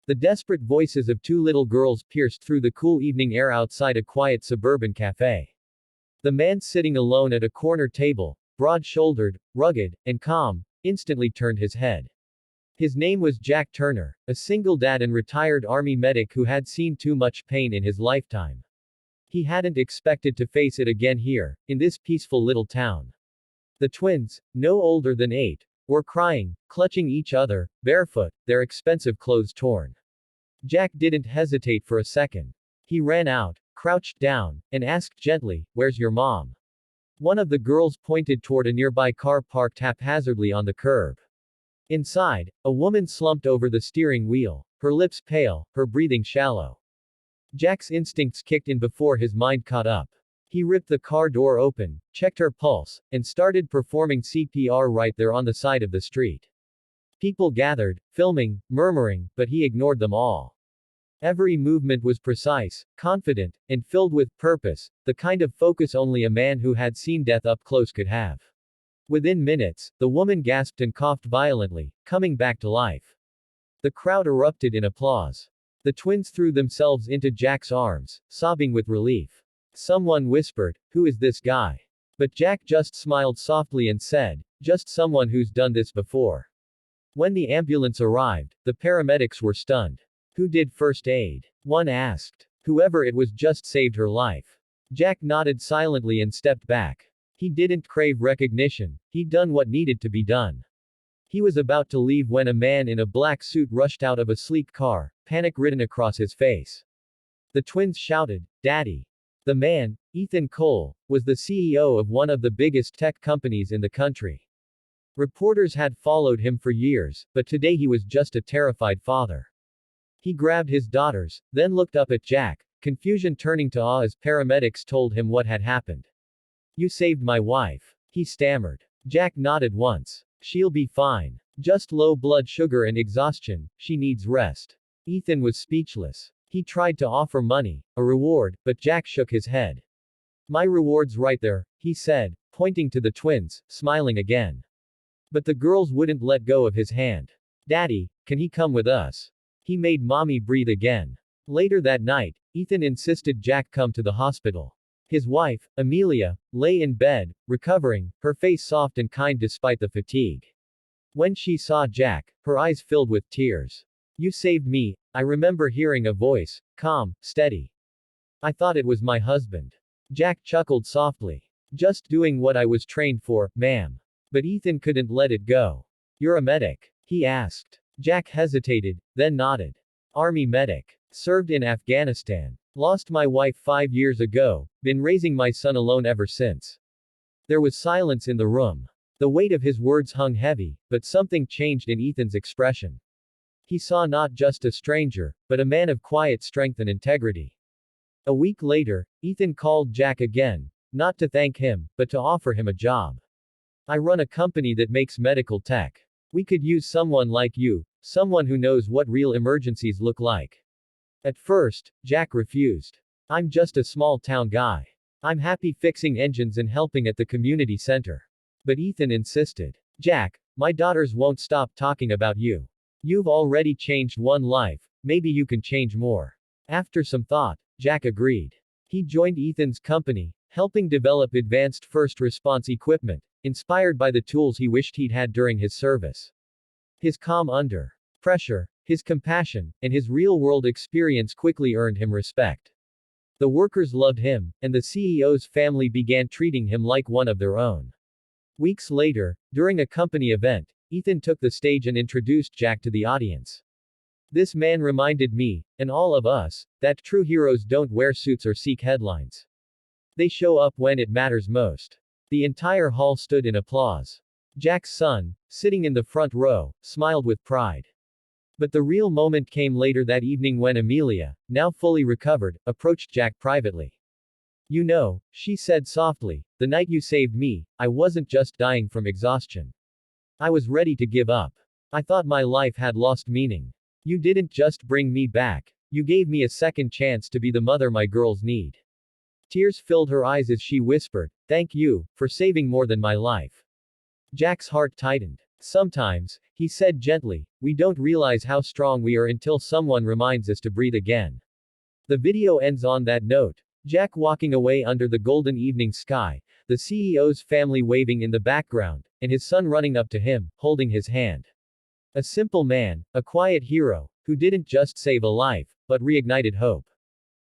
The desperate voices of two little girls pierced through the cool evening air outside a quiet suburban cafe. The man sitting alone at a corner table, broad-shouldered, rugged, and calm, instantly turned his head. His name was Jack Turner, a single dad and retired Army medic who had seen too much pain in his lifetime. He hadn't expected to face it again here, in this peaceful little town. The twins, no older than 8, were crying, clutching each other, barefoot, their expensive clothes torn. Jack didn't hesitate for a second. He ran out, crouched down, and asked gently, "Where's your mom?" One of the girls pointed toward a nearby car parked haphazardly on the curb. Inside, a woman slumped over the steering wheel, her lips pale, her breathing shallow. Jack's instincts kicked in before his mind caught up. He ripped the car door open, checked her pulse, and started performing CPR right there on the side of the street. People gathered, filming, murmuring, but he ignored them all. Every movement was precise, confident, and filled with purpose, the kind of focus only a man who had seen death up close could have. Within minutes, the woman gasped and coughed violently, coming back to life. The crowd erupted in applause. The twins threw themselves into Jack's arms, sobbing with relief. Someone whispered, "Who is this guy?" But Jack just smiled softly and said, "Just someone who's done this before." When the ambulance arrived, the paramedics were stunned. "Who did first aid?" one asked. "Whoever it was just saved her life." Jack nodded silently and stepped back. He didn't crave recognition, he'd done what needed to be done. He was about to leave when a man in a black suit rushed out of a sleek car, panic written across his face. The twins shouted, "Daddy!" The man, Ethan Cole, was the CEO of one of the biggest tech companies in the country. Reporters had followed him for years, but today he was just a terrified father. He grabbed his daughters, then looked up at Jack, confusion turning to awe as paramedics told him what had happened. "You saved my wife," he stammered. Jack nodded once. "She'll be fine. Just low blood sugar and exhaustion, she needs rest." Ethan was speechless. He tried to offer money, a reward, but Jack shook his head. "My reward's right there," he said, pointing to the twins, smiling again. But the girls wouldn't let go of his hand. "Daddy, can he come with us?" He made mommy breathe again. Later that night, Ethan insisted Jack come to the hospital. His wife, Amelia, lay in bed, recovering, her face soft and kind despite the fatigue. When she saw Jack, her eyes filled with tears. "You saved me," I remember hearing a voice, calm, steady. "I thought it was my husband." Jack chuckled softly. "Just doing what I was trained for, ma'am." But Ethan couldn't let it go. "You're a medic?" he asked. Jack hesitated, then nodded. "Army medic. Served in Afghanistan. Lost my wife 5 years ago, been raising my son alone ever since." There was silence in the room. The weight of his words hung heavy, but something changed in Ethan's expression. He saw not just a stranger, but a man of quiet strength and integrity. A week later, Ethan called Jack again, not to thank him, but to offer him a job. "I run a company that makes medical tech. We could use someone like you, someone who knows what real emergencies look like." At first, Jack refused. "I'm just a small town guy. I'm happy fixing engines and helping at the community center." But Ethan insisted. "Jack, my daughters won't stop talking about you. You've already changed one life, maybe you can change more." After some thought, Jack agreed. He joined Ethan's company, helping develop advanced first response equipment, inspired by the tools he wished he'd had during his service. His calm under pressure, his compassion, and his real-world experience quickly earned him respect. The workers loved him, and the CEO's family began treating him like one of their own. Weeks later, during a company event, Ethan took the stage and introduced Jack to the audience. "This man reminded me, and all of us, that true heroes don't wear suits or seek headlines. They show up when it matters most." The entire hall stood in applause. Jack's son, sitting in the front row, smiled with pride. But the real moment came later that evening when Amelia, now fully recovered, approached Jack privately. "You know," she said softly, "the night you saved me, I wasn't just dying from exhaustion. I was ready to give up. I thought my life had lost meaning. You didn't just bring me back, you gave me a second chance to be the mother my girls need." Tears filled her eyes as she whispered, "Thank you, for saving more than my life." Jack's heart tightened. Sometimes, he said gently, we don't realize how strong we are until someone reminds us to breathe again. The video ends on that note. Jack walking away under the golden evening sky, the CEO's family waving in the background, and his son running up to him, holding his hand. A simple man, a quiet hero, who didn't just save a life, but reignited hope.